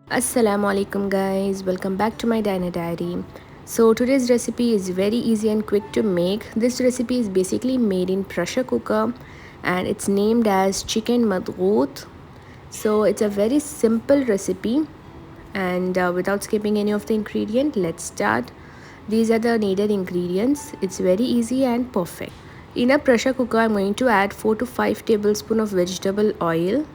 Assalamu alaikum guys, welcome back to my diner diary. So today's recipe is very easy and quick to make. This recipe is basically made in pressure cooker and it's named as chicken madghout. So it's a very simple recipe and without skipping any of the ingredient, let's start. These are the needed ingredients. It's very easy and perfect. In a pressure cooker, I'm going to add 4 to 5 tablespoons of vegetable oil.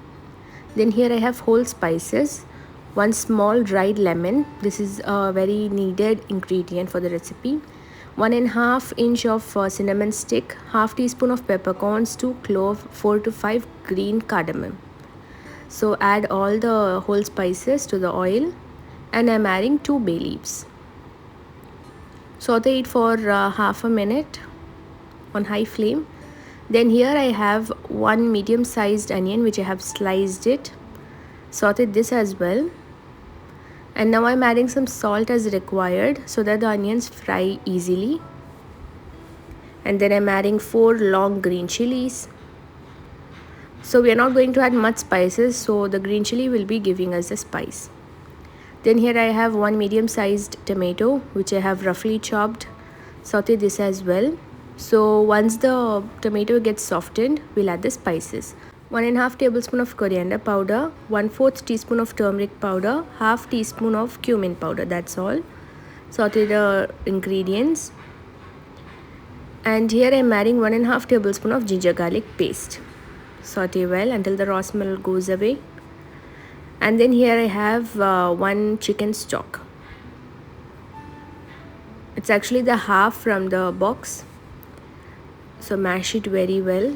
Then here I have whole spices, one small dried lemon. This is a very needed ingredient for the recipe. 1.5 inch of cinnamon stick, half teaspoon of peppercorns, 2 clove, 4 to 5 green cardamom. So add all the whole spices to the oil and I'm adding 2 bay leaves. Saute it for half a minute on high flame. Then here I have one medium sized onion which I have sliced it. Sauteed this as well. And now I'm adding some salt as required so that the onions fry easily. And then I'm adding 4 long green chilies. So we are not going to add much spices, so the green chili will be giving us the spice. Then here I have one medium sized tomato which I have roughly chopped. Saute this as well. So once the tomato gets softened, we'll add the spices. 1.5 tablespoon of coriander powder, 1/4 teaspoon of turmeric powder, half teaspoon of cumin powder. That's all. Saute the ingredients. And here I'm adding 1.5 tablespoon of ginger garlic paste. Saute well until the raw smell goes away. And then here I have one chicken stock. It's actually the half from the box. So mash it very well.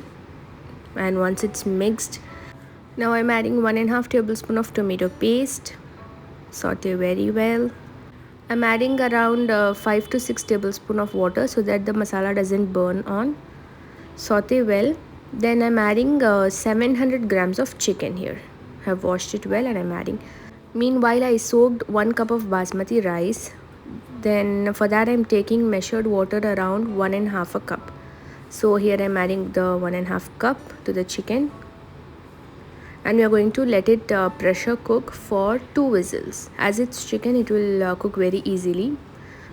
And once it's mixed, now I'm adding 1.5 tablespoon of tomato paste. Saute very well. I'm adding around 5 to 6 tablespoon of water so that the masala doesn't burn on. Saute well. Then I'm adding 700 grams of chicken here. I have washed it well and I'm adding. Meanwhile, I soaked 1 cup of basmati rice. Then for that I'm taking measured water around 1.5 cup. So here I'm adding the 1.5 cup to the chicken. And we are going to let it pressure cook for 2 whistles. As it's chicken, it will cook very easily.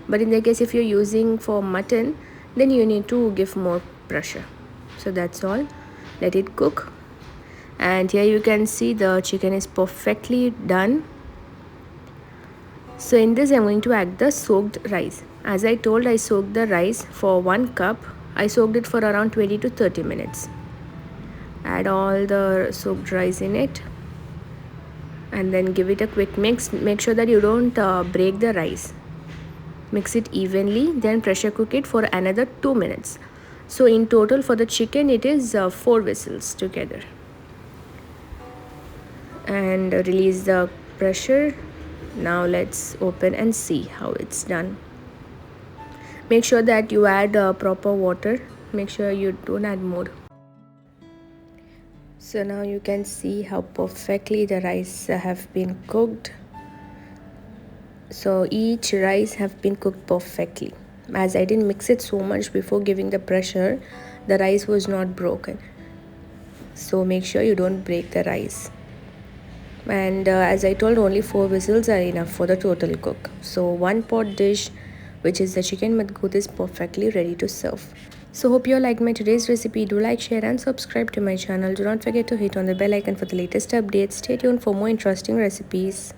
But in the case if you're using for mutton, then you need to give more pressure. So that's all. Let it cook. And here you can see the chicken is perfectly done. So in this I'm going to add the soaked rice. As I told, I soaked the rice for 1 cup. I soaked it for around 20 to 30 minutes. Add all the soaked rice in it. And then give it a quick mix. Make sure that you don't break the rice. Mix it evenly. Then pressure cook it for another 2 minutes. So in total for the chicken it is 4 whistles together. And release the pressure. Now let's open and see how it's done. Make sure that you add proper water. Make sure you don't add more. So now you can see how perfectly the rice have been cooked. So each rice have been cooked perfectly. As I didn't mix it so much before giving the pressure, the rice was not broken. So make sure you don't break the rice. And as I told, only 4 whistles are enough for the total cook. So one pot dish, which is the chicken madghout, is perfectly ready to serve. So hope you all liked my today's recipe. Do like, share and subscribe to my channel. Do not forget to hit on the bell icon for the latest updates. Stay tuned for more interesting recipes.